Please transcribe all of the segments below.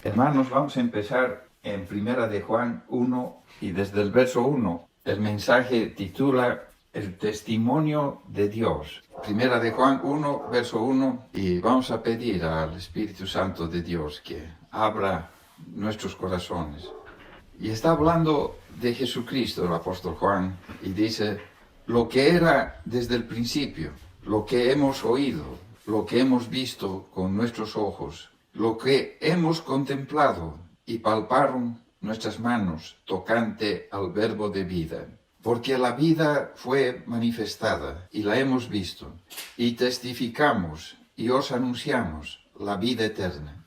Hermanos, vamos a empezar en Primera de Juan 1 y desde el verso 1. El mensaje titula El testimonio de Dios. Primera de Juan 1, verso 1, y vamos a pedir al Espíritu Santo de Dios que abra nuestros corazones. Y está hablando de Jesucristo, el apóstol Juan, y dice, lo que era desde el principio, lo que hemos oído, lo que hemos visto con nuestros ojos, lo que hemos contemplado y palparon nuestras manos tocante al verbo de vida. Porque la vida fue manifestada y la hemos visto, y testificamos y os anunciamos la vida eterna,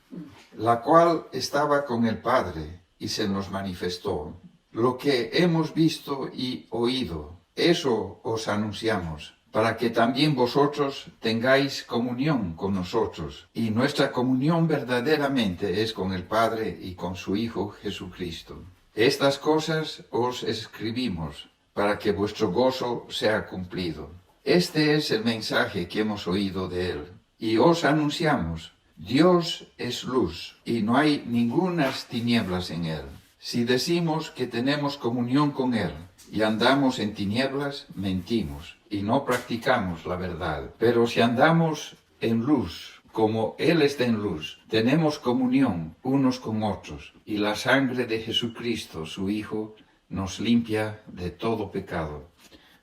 la cual estaba con el Padre y se nos manifestó. Lo que hemos visto y oído, eso os anunciamos, para que también vosotros tengáis comunión con nosotros. Y nuestra comunión verdaderamente es con el Padre y con su Hijo Jesucristo. Estas cosas os escribimos para que vuestro gozo sea cumplido. Este es el mensaje que hemos oído de él. Y os anunciamos, Dios es luz, y no hay ningunas tinieblas en él. Si decimos que tenemos comunión con él y andamos en tinieblas, mentimos y no practicamos la verdad. Pero si andamos en luz, como él está en luz, tenemos comunión unos con otros, y la sangre de Jesucristo, su Hijo, nos limpia de todo pecado.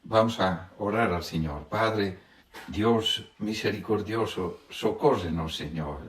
Vamos a orar al Señor. Padre, Dios misericordioso, socórrenos, Señor,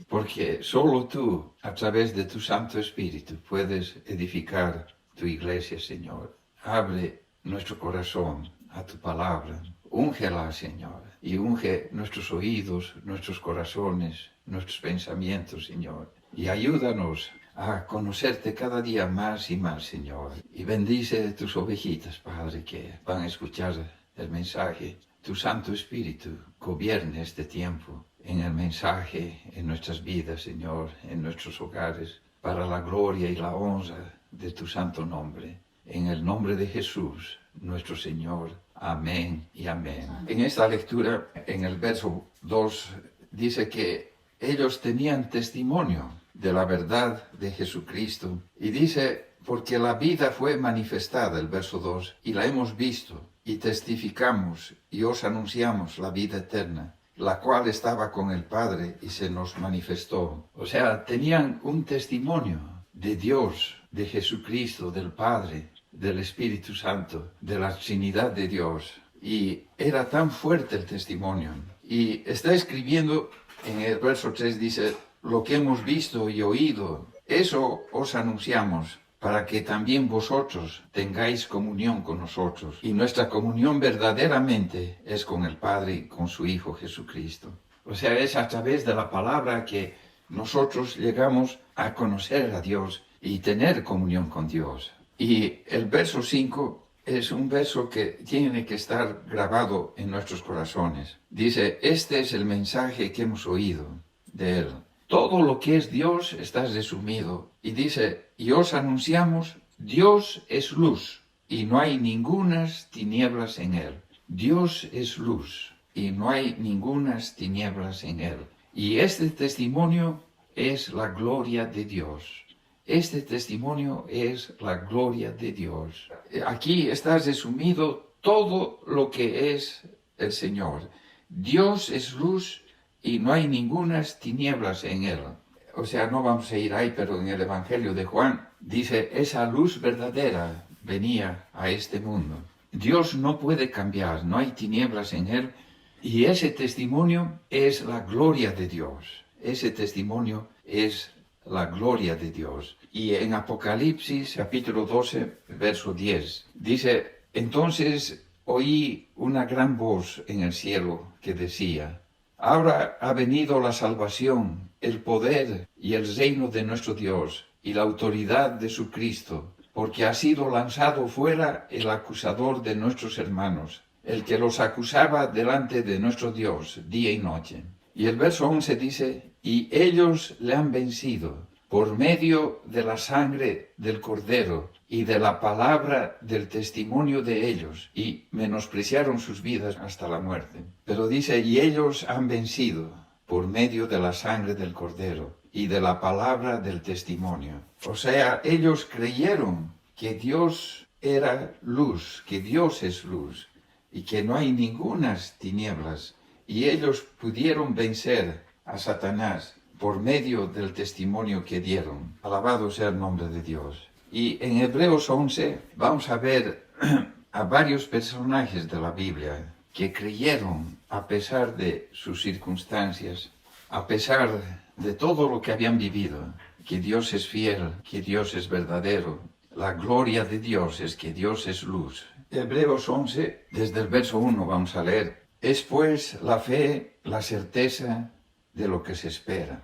porque solo tú, a través de tu Santo Espíritu, puedes edificar tu iglesia, Señor. Abre nuestro corazón a tu palabra. Úngela, Señor, y unge nuestros oídos, nuestros corazones, nuestros pensamientos, Señor. Y ayúdanos a conocerte cada día más y más, Señor. Y bendice tus ovejitas, Padre, que van a escuchar el mensaje. Tu Santo Espíritu gobierne este tiempo en el mensaje, en nuestras vidas, Señor, en nuestros hogares, para la gloria y la honra de tu santo nombre. En el nombre de Jesús, nuestro Señor. Amén y amén. En esta lectura, en el verso 2, dice que ellos tenían testimonio de la verdad de Jesucristo. Y dice, porque la vida fue manifestada, el verso 2, y la hemos visto, y testificamos, y os anunciamos la vida eterna, la cual estaba con el Padre y se nos manifestó. O sea, tenían un testimonio de Dios, de Jesucristo, del Padre, del Espíritu Santo, de la Trinidad de Dios. Y era tan fuerte el testimonio. Y está escribiendo, en el verso 3 dice, lo que hemos visto y oído, eso os anunciamos, para que también vosotros tengáis comunión con nosotros. Y nuestra comunión verdaderamente es con el Padre y con su Hijo Jesucristo. O sea, es a través de la palabra que nosotros llegamos a conocer a Dios y tener comunión con Dios. Y el verso 5 es un verso que tiene que estar grabado en nuestros corazones. Dice, este es el mensaje que hemos oído de él. Todo lo que es Dios está resumido. Y dice, y os anunciamos, Dios es luz, y no hay ningunas tinieblas en él. Dios es luz, y no hay ningunas tinieblas en él. Y este testimonio es la gloria de Dios. Este testimonio es la gloria de Dios. Aquí está resumido todo lo que es el Señor. Dios es luz y no hay ningunas tinieblas en él. O sea, no vamos a ir ahí, pero en el Evangelio de Juan dice, esa luz verdadera venía a este mundo. Dios no puede cambiar, no hay tinieblas en él. Y ese testimonio es la gloria de Dios. Ese testimonio es la gloria de Dios. Y en Apocalipsis, capítulo 12, verso 10, dice, entonces oí una gran voz en el cielo que decía, ahora ha venido la salvación, el poder y el reino de nuestro Dios y la autoridad de su Cristo, porque ha sido lanzado fuera el acusador de nuestros hermanos, el que los acusaba delante de nuestro Dios día y noche. Y el verso 11 dice, y ellos le han vencido por medio de la sangre del Cordero y de la palabra del testimonio de ellos, y menospreciaron sus vidas hasta la muerte. Pero dice, y ellos han vencido por medio de la sangre del Cordero y de la palabra del testimonio. O sea, ellos creyeron que Dios era luz, que Dios es luz y que no hay ningunas tinieblas. Y ellos pudieron vencer a Satanás por medio del testimonio que dieron. Alabado sea el nombre de Dios. Y en Hebreos 11 vamos a ver a varios personajes de la Biblia que creyeron a pesar de sus circunstancias, a pesar de todo lo que habían vivido, que Dios es fiel, que Dios es verdadero. La gloria de Dios es que Dios es luz. Hebreos 11, desde el verso 1 vamos a leer. Es pues la fe, la certeza de lo que se espera,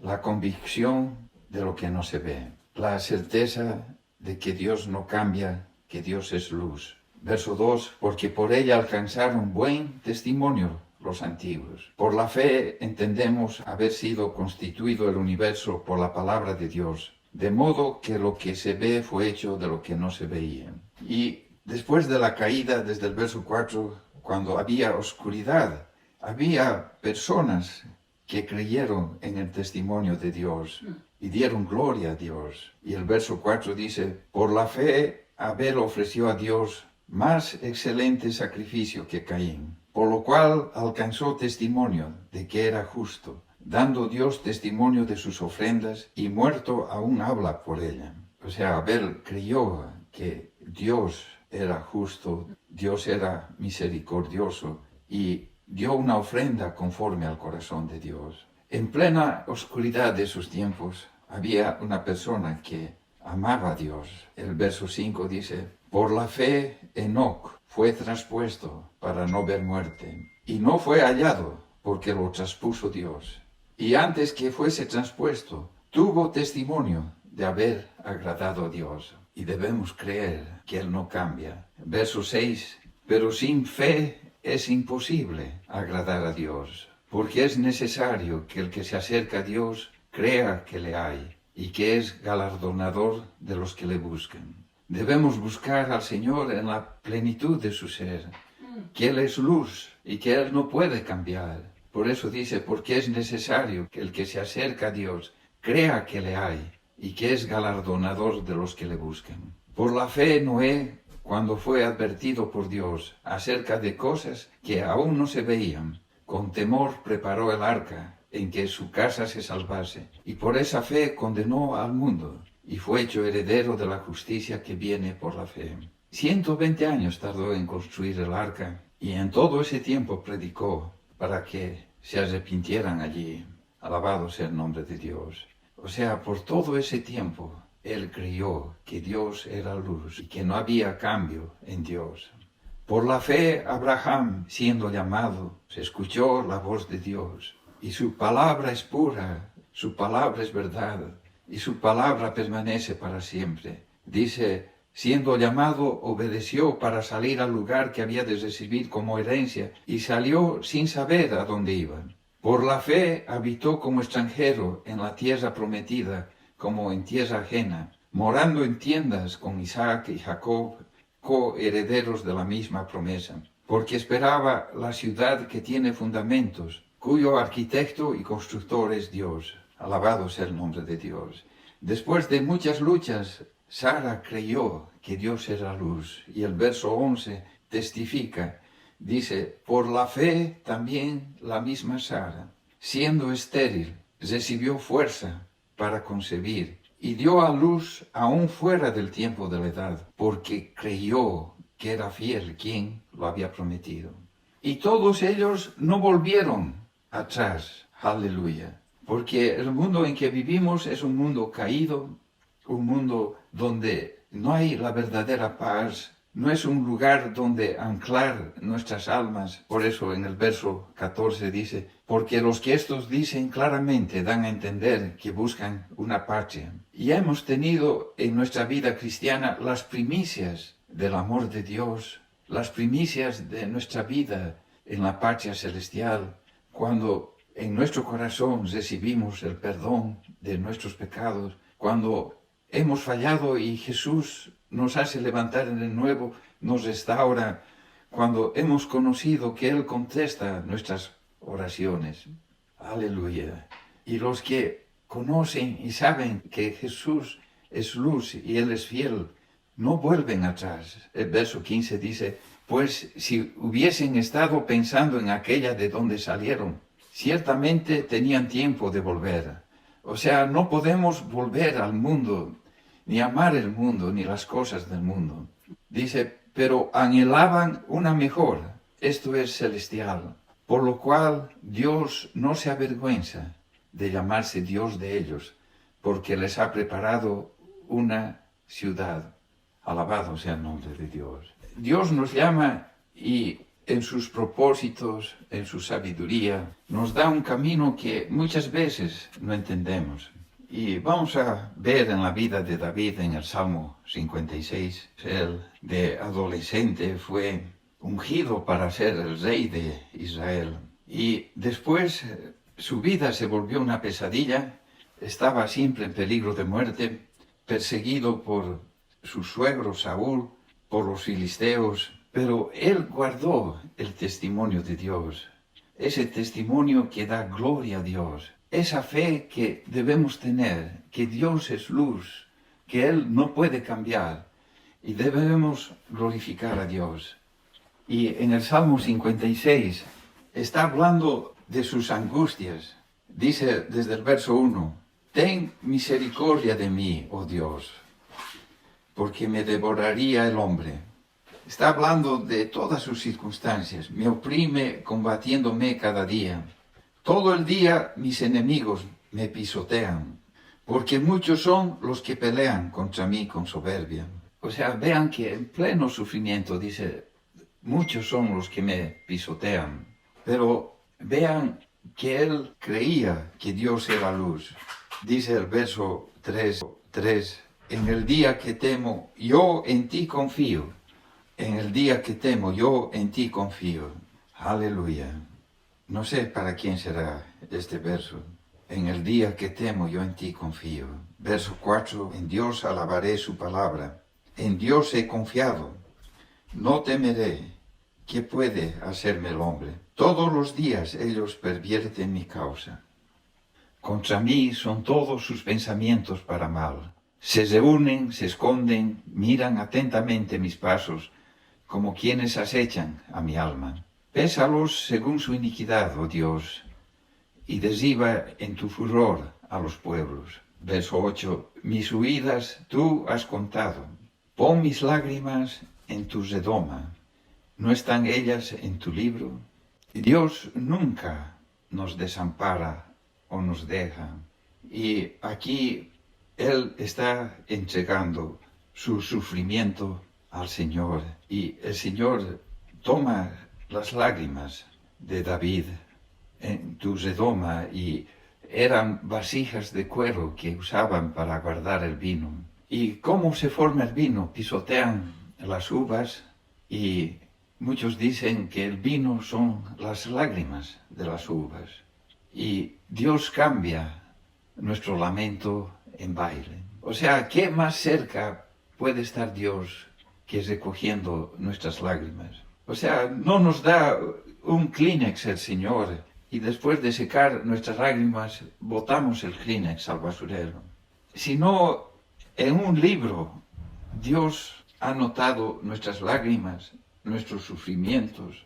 la convicción de lo que no se ve, la certeza de que Dios no cambia, que Dios es luz. Verso 2, porque por ella alcanzaron buen testimonio los antiguos. Por la fe entendemos haber sido constituido el universo por la palabra de Dios, de modo que lo que se ve fue hecho de lo que no se veía. Y después de la caída, desde el verso 4, cuando había oscuridad, había personas que creyeron en el testimonio de Dios y dieron gloria a Dios. Y el verso 4 dice, por la fe Abel ofreció a Dios más excelente sacrificio que Caín, por lo cual alcanzó testimonio de que era justo, dando Dios testimonio de sus ofrendas, y muerto aún habla por ella. O sea, Abel creyó que Dios era justo, Dios era misericordioso, y dio una ofrenda conforme al corazón de Dios. En plena oscuridad de sus tiempos, había una persona que amaba a Dios. El verso 5 dice, por la fe Enoc fue traspuesto para no ver muerte, y no fue hallado porque lo traspuso Dios. Y antes que fuese traspuesto, tuvo testimonio de haber agradado a Dios. Y debemos creer que Él no cambia. Verso 6, pero sin fe es imposible agradar a Dios, porque es necesario que el que se acerca a Dios crea que le hay y que es galardonador de los que le buscan. Debemos buscar al Señor en la plenitud de su ser, que Él es luz y que Él no puede cambiar. Por eso dice, porque es necesario que el que se acerca a Dios crea que le hay y que es galardonador de los que le buscan. Por la fe Noé, cuando fue advertido por Dios acerca de cosas que aún no se veían, con temor preparó el arca en que su casa se salvase, y por esa fe condenó al mundo, y fue hecho heredero de la justicia que viene por la fe. 120 años tardó en construir el arca, y en todo ese tiempo predicó para que se arrepintieran allí. Alabado sea el nombre de Dios. O sea, por todo ese tiempo, él creyó que Dios era luz y que no había cambio en Dios. Por la fe, Abraham, siendo llamado, se escuchó la voz de Dios, y su palabra es pura, su palabra es verdad, y su palabra permanece para siempre. Dice, siendo llamado, obedeció para salir al lugar que había de recibir como herencia, y salió sin saber a dónde iba. Por la fe habitó como extranjero en la tierra prometida, como en tierra ajena, morando en tiendas con Isaac y Jacob, coherederos de la misma promesa, porque esperaba la ciudad que tiene fundamentos, cuyo arquitecto y constructor es Dios. Alabado sea el nombre de Dios. Después de muchas luchas, Sara creyó que Dios era luz, y el verso 11 testifica, dice, por la fe también la misma Sara, siendo estéril, recibió fuerza para concebir, y dio a luz aún fuera del tiempo de la edad, porque creyó que era fiel quien lo había prometido. Y todos ellos no volvieron atrás, aleluya, porque el mundo en que vivimos es un mundo caído, un mundo donde no hay la verdadera paz, no es un lugar donde anclar nuestras almas. Por eso en el verso 14 dice, porque los que estos dicen claramente dan a entender que buscan una patria. Y hemos tenido en nuestra vida cristiana las primicias del amor de Dios, las primicias de nuestra vida en la patria celestial, cuando en nuestro corazón recibimos el perdón de nuestros pecados, cuando hemos fallado y Jesús nos hace levantar de nuevo, nos restaura, cuando hemos conocido que Él contesta nuestras oraciones. Aleluya. Y los que conocen y saben que Jesús es luz y Él es fiel, no vuelven atrás. El verso 15 dice, pues si hubiesen estado pensando en aquella de donde salieron, ciertamente tenían tiempo de volver. O sea, no podemos volver al mundo, ni amar el mundo, ni las cosas del mundo. Dice, pero anhelaban una mejor, esto es celestial, por lo cual Dios no se avergüenza de llamarse Dios de ellos, porque les ha preparado una ciudad. Alabado sea el nombre de Dios. Dios nos llama y en sus propósitos, en su sabiduría, nos da un camino que muchas veces no entendemos. Y vamos a ver en la vida de David en el Salmo 56, él de adolescente fue ungido para ser el rey de Israel. Y después su vida se volvió una pesadilla, estaba siempre en peligro de muerte, perseguido por su suegro Saúl, por los filisteos, pero él guardó el testimonio de Dios, ese testimonio que da gloria a Dios, esa fe que debemos tener, que Dios es luz, que Él no puede cambiar y debemos glorificar a Dios. Y en el Salmo 56 está hablando de sus angustias. Dice desde el verso 1, ten misericordia de mí, oh Dios, porque me devoraría el hombre. Está hablando de todas sus circunstancias. Me oprime combatiéndome cada día. Todo el día mis enemigos me pisotean, porque muchos son los que pelean contra mí con soberbia. O sea, vean que en pleno sufrimiento dice, muchos son los que me pisotean. Pero vean que él creía que Dios era luz. Dice el verso 3, en el día que temo, yo en ti confío. En el día que temo, yo en ti confío. Aleluya. No sé para quién será este verso. En el día que temo, yo en ti confío. Verso 4, en Dios alabaré su palabra. En Dios he confiado. No temeré. ¿Qué puede hacerme el hombre? Todos los días ellos pervierten mi causa. Contra mí son todos sus pensamientos para mal. Se reúnen, se esconden, miran atentamente mis pasos, como quienes acechan a mi alma. Pésalos según su iniquidad, oh Dios, y derriba en tu furor a los pueblos. Verso 8, mis huidas tú has contado. Pon mis lágrimas en tu redoma. ¿No están ellas en tu libro? Dios nunca nos desampara o nos deja. Y aquí Él está entregando su sufrimiento al Señor. Y el Señor toma las lágrimas de David en tu redoma y eran vasijas de cuero que usaban para guardar el vino. ¿Y cómo se forma el vino? Pisotean las uvas y muchos dicen que el vino son las lágrimas de las uvas. Y Dios cambia nuestro lamento en baile. O sea, ¿qué más cerca puede estar Dios que recogiendo nuestras lágrimas? O sea, no nos da un Kleenex el Señor y después de secar nuestras lágrimas botamos el Kleenex al basurero. Sino en un libro Dios ha anotado nuestras lágrimas, nuestros sufrimientos.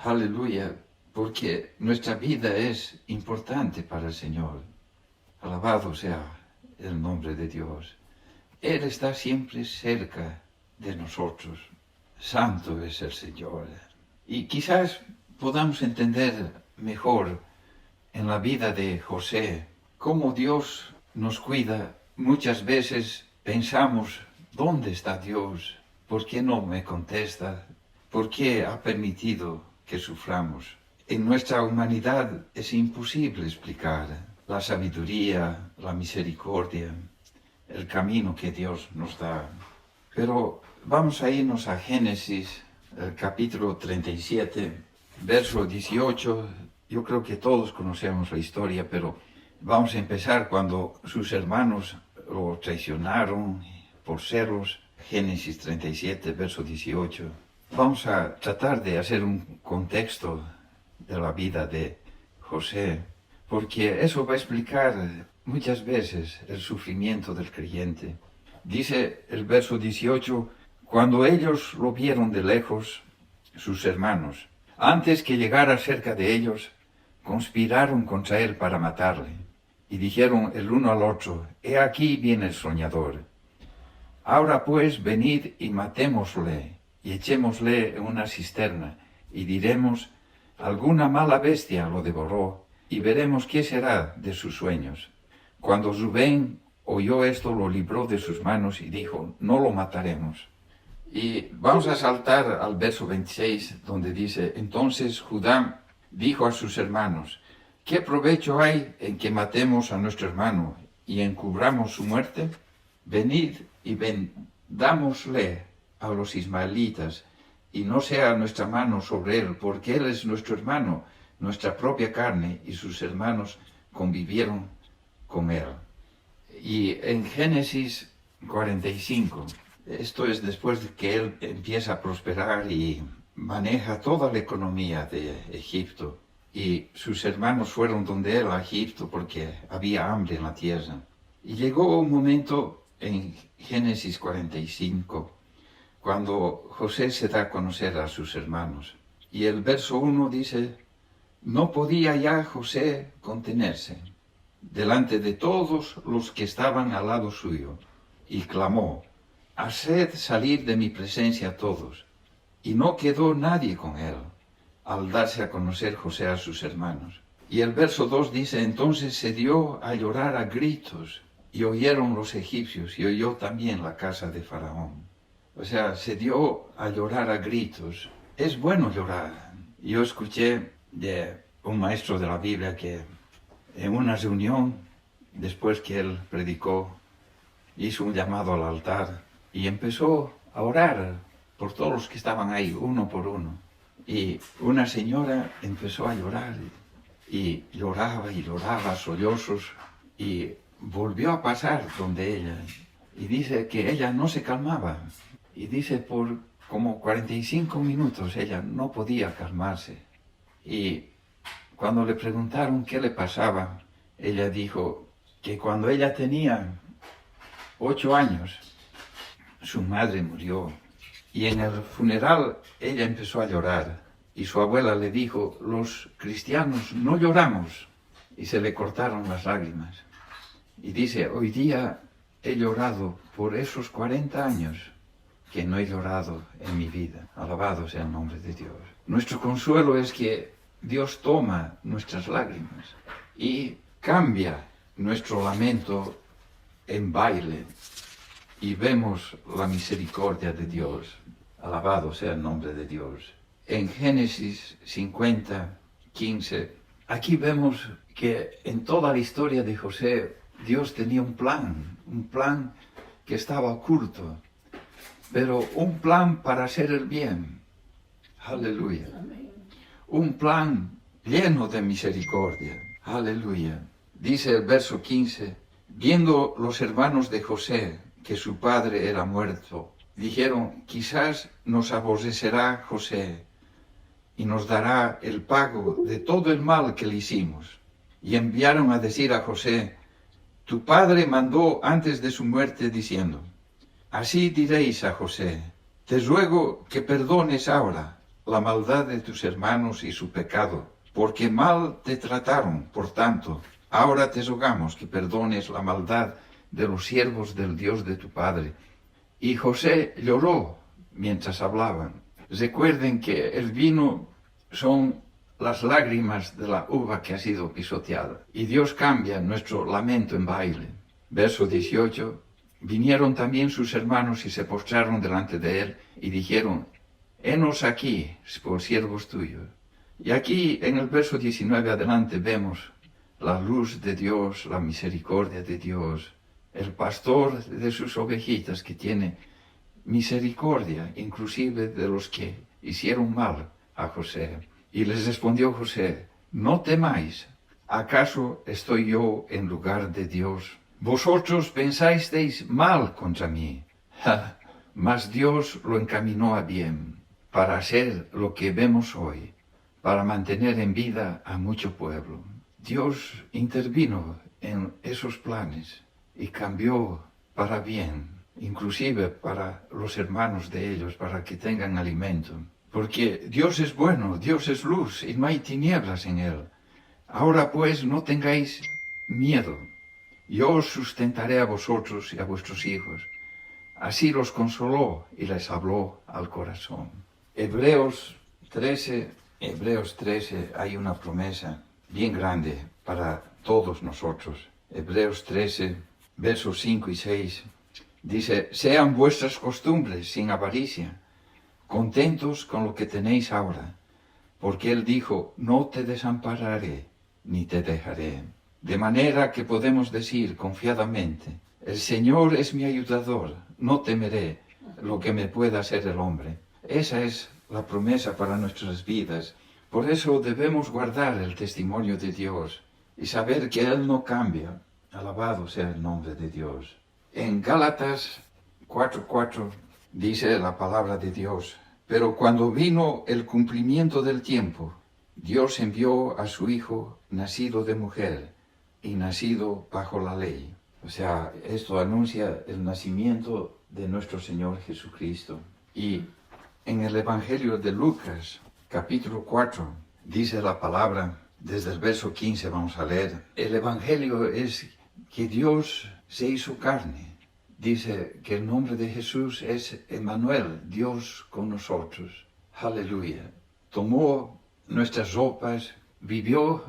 Aleluya, porque nuestra vida es importante para el Señor. Alabado sea el nombre de Dios. Él está siempre cerca de nosotros. Santo es el Señor. Y quizás podamos entender mejor en la vida de José cómo Dios nos cuida. Muchas veces pensamos, ¿dónde está Dios? ¿Por qué no me contesta? ¿Por qué ha permitido que suframos? En nuestra humanidad es imposible explicar la sabiduría, la misericordia, el camino que Dios nos da. Pero vamos a irnos a Génesis, el capítulo 37, verso 18. Yo creo que todos conocemos la historia, pero vamos a empezar cuando sus hermanos lo traicionaron por celos. Génesis 37, verso 18. Vamos a tratar de hacer un contexto de la vida de José, porque eso va a explicar muchas veces el sufrimiento del creyente. Dice el verso 18, cuando ellos lo vieron de lejos, sus hermanos, antes que llegara cerca de ellos, conspiraron contra él para matarle. Y dijeron el uno al otro, he aquí viene el soñador. Ahora pues venid y matémosle, y echémosle en una cisterna, y diremos, alguna mala bestia lo devoró, y veremos qué será de sus sueños. Cuando Rubén oyó esto, lo libró de sus manos y dijo, no lo mataremos. Y vamos a saltar al verso 26, donde dice, entonces Judá dijo a sus hermanos, ¿qué provecho hay en que matemos a nuestro hermano y encubramos su muerte? Venid y vendámosle a los ismaelitas, y no sea nuestra mano sobre él, porque él es nuestro hermano, nuestra propia carne, y sus hermanos convivieron con él. Y en Génesis 45, esto es después de que él empieza a prosperar y maneja toda la economía de Egipto, y sus hermanos fueron donde él a Egipto porque había hambre en la tierra. Y llegó un momento en Génesis 45, cuando José se da a conocer a sus hermanos. Y el verso 1 dice, no podía ya José contenerse delante de todos los que estaban al lado suyo, y clamó, haced salir de mi presencia a todos. Y no quedó nadie con él, al darse a conocer José a sus hermanos. Y el verso 2 dice, entonces se dio a llorar a gritos, y oyeron los egipcios, y oyó también la casa de Faraón. O sea, se dio a llorar a gritos. Es bueno llorar. Yo escuché de un maestro de la Biblia que en una reunión, después que él predicó, hizo un llamado al altar y empezó a orar por todos los que estaban ahí, uno por uno. Y una señora empezó a llorar y lloraba, sollozos, y volvió a pasar donde ella. Y dice que ella no se calmaba. Y dice por como 45 minutos ella no podía calmarse. Y cuando le preguntaron qué le pasaba, ella dijo que cuando ella tenía 8 años, su madre murió. Y en el funeral ella empezó a llorar. Y su abuela le dijo, los cristianos no lloramos. Y se le cortaron las lágrimas. Y dice, hoy día he llorado por esos 40 años que no he llorado en mi vida. Alabado sea el nombre de Dios. Nuestro consuelo es que Dios toma nuestras lágrimas y cambia nuestro lamento en baile, y vemos la misericordia de Dios. Alabado sea el nombre de Dios. En Génesis 50, 15, aquí vemos que en toda la historia de José, Dios tenía un plan que estaba oculto, pero un plan para hacer el bien. Aleluya. Un plan lleno de misericordia. Aleluya. Dice el verso 15, viendo los hermanos de José que su padre era muerto, dijeron, quizás nos aborrecerá José y nos dará el pago de todo el mal que le hicimos. Y enviaron a decir a José, tu padre mandó antes de su muerte diciendo, así diréis a José, te ruego que perdones ahora la maldad de tus hermanos y su pecado, porque mal te trataron, por tanto, ahora te rogamos que perdones la maldad de los siervos del Dios de tu padre. Y José lloró mientras hablaban. Recuerden que el vino son las lágrimas de la uva que ha sido pisoteada. Y Dios cambia nuestro lamento en baile. Verso 18. Vinieron también sus hermanos y se postraron delante de él y dijeron, henos aquí por siervos tuyos. Y aquí en el verso 19 adelante vemos la luz de Dios, la misericordia de Dios, el pastor de sus ovejitas que tiene misericordia, inclusive de los que hicieron mal a José. Y les respondió José, no temáis, ¿acaso estoy yo en lugar de Dios? Vosotros pensasteis mal contra mí, mas Dios lo encaminó a bien, para hacer lo que vemos hoy, para mantener en vida a mucho pueblo. Dios intervino en esos planes y cambió para bien, inclusive para los hermanos de ellos, para que tengan alimento. Porque Dios es bueno, Dios es luz y no hay tinieblas en Él. Ahora pues no tengáis miedo. Yo os sustentaré a vosotros y a vuestros hijos. Así los consoló y les habló al corazón. Hebreos 13, hay una promesa bien grande para todos nosotros. Hebreos 13, versos 5 y 6, dice: sean vuestras costumbres sin avaricia, contentos con lo que tenéis ahora, porque Él dijo: no te desampararé ni te dejaré. De manera que podemos decir confiadamente: el Señor es mi ayudador, no temeré lo que me pueda hacer el hombre. Esa es la promesa para nuestras vidas. Por eso debemos guardar el testimonio de Dios y saber que Él no cambia. Alabado sea el nombre de Dios. En Gálatas 4:4 dice la palabra de Dios: pero cuando vino el cumplimiento del tiempo, Dios envió a su Hijo, nacido de mujer y nacido bajo la ley. O sea, esto anuncia el nacimiento de nuestro Señor Jesucristo. Y en el Evangelio de Lucas, capítulo 4, dice la palabra, desde el verso 15 vamos a leer. El Evangelio es que Dios se hizo carne. Dice que el nombre de Jesús es Emmanuel, Dios con nosotros. Aleluya. Tomó nuestras ropas, vivió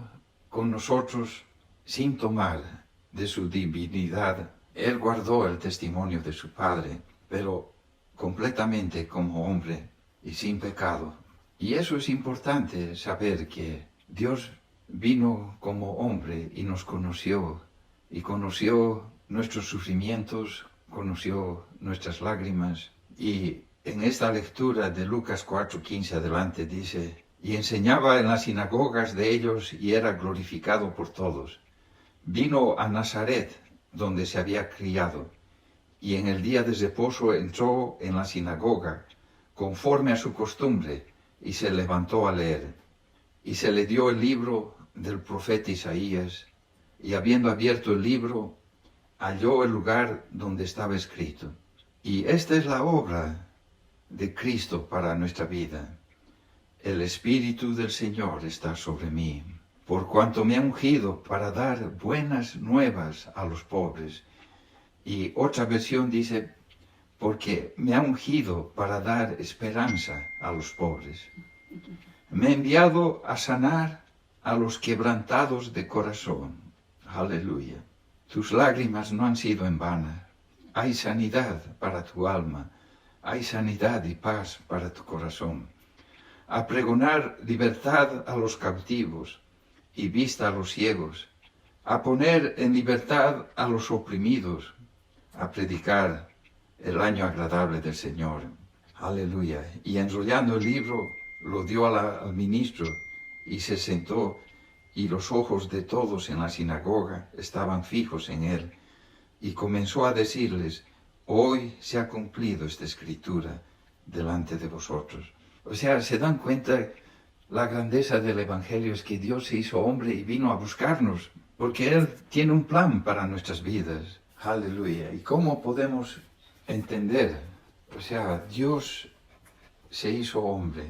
con nosotros sin tomar de su divinidad. Él guardó el testimonio de su Padre, pero completamente como hombre y sin pecado. Y eso es importante, saber que Dios vino como hombre y nos conoció, y conoció nuestros sufrimientos, conoció nuestras lágrimas. Y en esta lectura de Lucas 4:15 adelante dice: y enseñaba en las sinagogas de ellos y era glorificado por todos. Vino a Nazaret, donde se había criado, y en el día de reposo entró en la sinagoga, conforme a su costumbre, y se levantó a leer. Y se le dio el libro del profeta Isaías, y habiendo abierto el libro, halló el lugar donde estaba escrito: y esta es la obra de Cristo para nuestra vida. El Espíritu del Señor está sobre mí, por cuanto me ha ungido para dar buenas nuevas a los pobres. Y otra versión dice: porque me ha ungido para dar esperanza a los pobres. Me ha enviado a sanar a los quebrantados de corazón. Aleluya. Tus lágrimas no han sido en vano. Hay sanidad para tu alma. Hay sanidad y paz para tu corazón. A pregonar libertad a los cautivos y vista a los ciegos, a poner en libertad a los oprimidos, a predicar el año agradable del Señor. Aleluya. Y enrollando el libro, lo dio al ministro y se sentó, y los ojos de todos en la sinagoga estaban fijos en él. Y comenzó a decirles: hoy se ha cumplido esta escritura delante de vosotros. O sea, se dan cuenta, la grandeza del Evangelio es que Dios se hizo hombre y vino a buscarnos, porque Él tiene un plan para nuestras vidas. Aleluya. ¿Y cómo podemos entender? O sea, Dios se hizo hombre.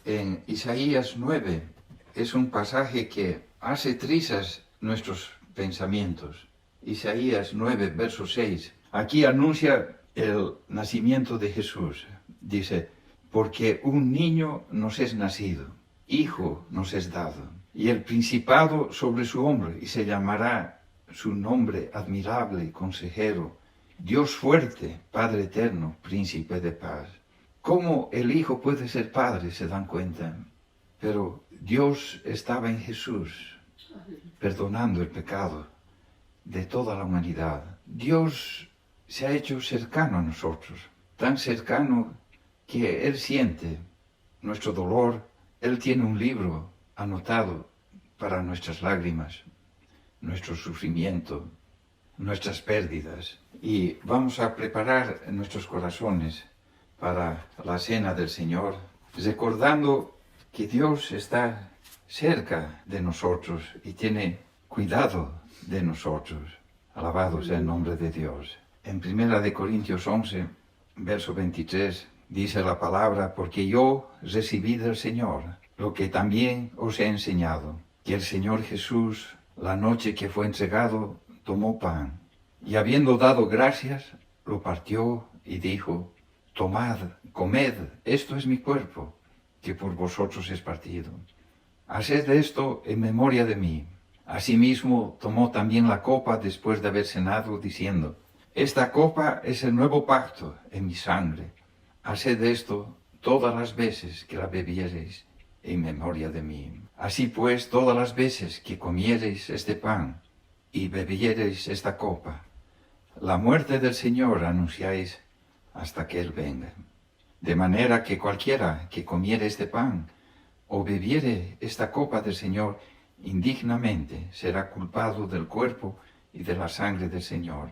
En Isaías 9 es un pasaje que hace trizas nuestros pensamientos. Isaías 9, verso 6. Aquí anuncia el nacimiento de Jesús. Dice: porque un niño nos es nacido, hijo nos es dado, y el principado sobre su hombro, y se llamará su nombre admirable, consejero, Dios fuerte, Padre eterno, príncipe de paz. ¿Cómo el Hijo puede ser Padre? ¿Se dan cuenta? Pero Dios estaba en Jesús, perdonando el pecado de toda la humanidad. Dios se ha hecho cercano a nosotros, tan cercano que Él siente nuestro dolor. Él tiene un libro anotado para nuestras lágrimas, nuestro sufrimiento, nuestras pérdidas. Y vamos a preparar nuestros corazones para la cena del Señor, recordando que Dios está cerca de nosotros y tiene cuidado de nosotros. Alabado sea el nombre de Dios. En 1 Corintios 11, verso 23, dice la palabra, porque yo recibí del Señor lo que también os he enseñado, que el Señor Jesús, la noche que fue entregado, tomó pan, y habiendo dado gracias, lo partió y dijo, tomad, comed, esto es mi cuerpo, que por vosotros es partido. Haced esto en memoria de mí. Asimismo, tomó también la copa después de haber cenado, diciendo, esta copa es el nuevo pacto en mi sangre. Haced esto todas las veces que la bebiereis en memoria de mí. Así pues, todas las veces que comiereis este pan y bebiereis esta copa, la muerte del Señor anunciáis hasta que Él venga. De manera que cualquiera que comiere este pan o bebiere esta copa del Señor indignamente será culpado del cuerpo y de la sangre del Señor.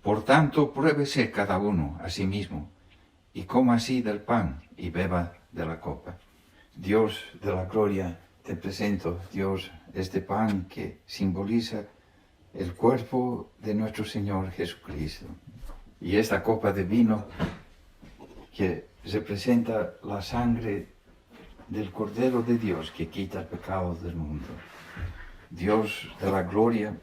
Por tanto, pruébese cada uno a sí mismo, y coma así del pan y beba de la copa. Dios de la gloria, te presento, Dios, este pan que simboliza el cuerpo de nuestro Señor Jesucristo, y esta copa de vino que representa la sangre del Cordero de Dios que quita el pecado del mundo. Dios de la gloria,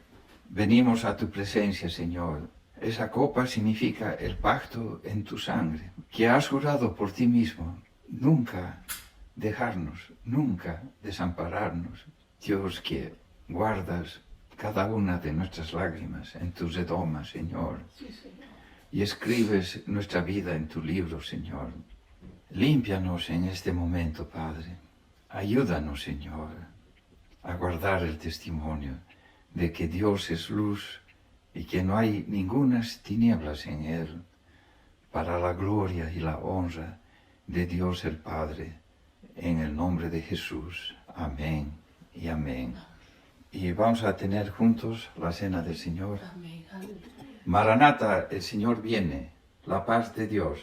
venimos a tu presencia, Señor. Esa copa significa el pacto en tu sangre, que has jurado por ti mismo nunca dejarnos, nunca desampararnos. Dios, que guardas cada una de nuestras lágrimas en tu redoma, Señor, y escribes nuestra vida en tu libro, Señor. Límpianos en este momento, Padre. Ayúdanos, Señor, a guardar el testimonio de que Dios es luz y que no hay ningunas tinieblas en Él, para la gloria y la honra de Dios el Padre, en el nombre de Jesús. Amén y amén. Y vamos a tener juntos la cena del Señor. Maranata, el Señor viene. La paz de Dios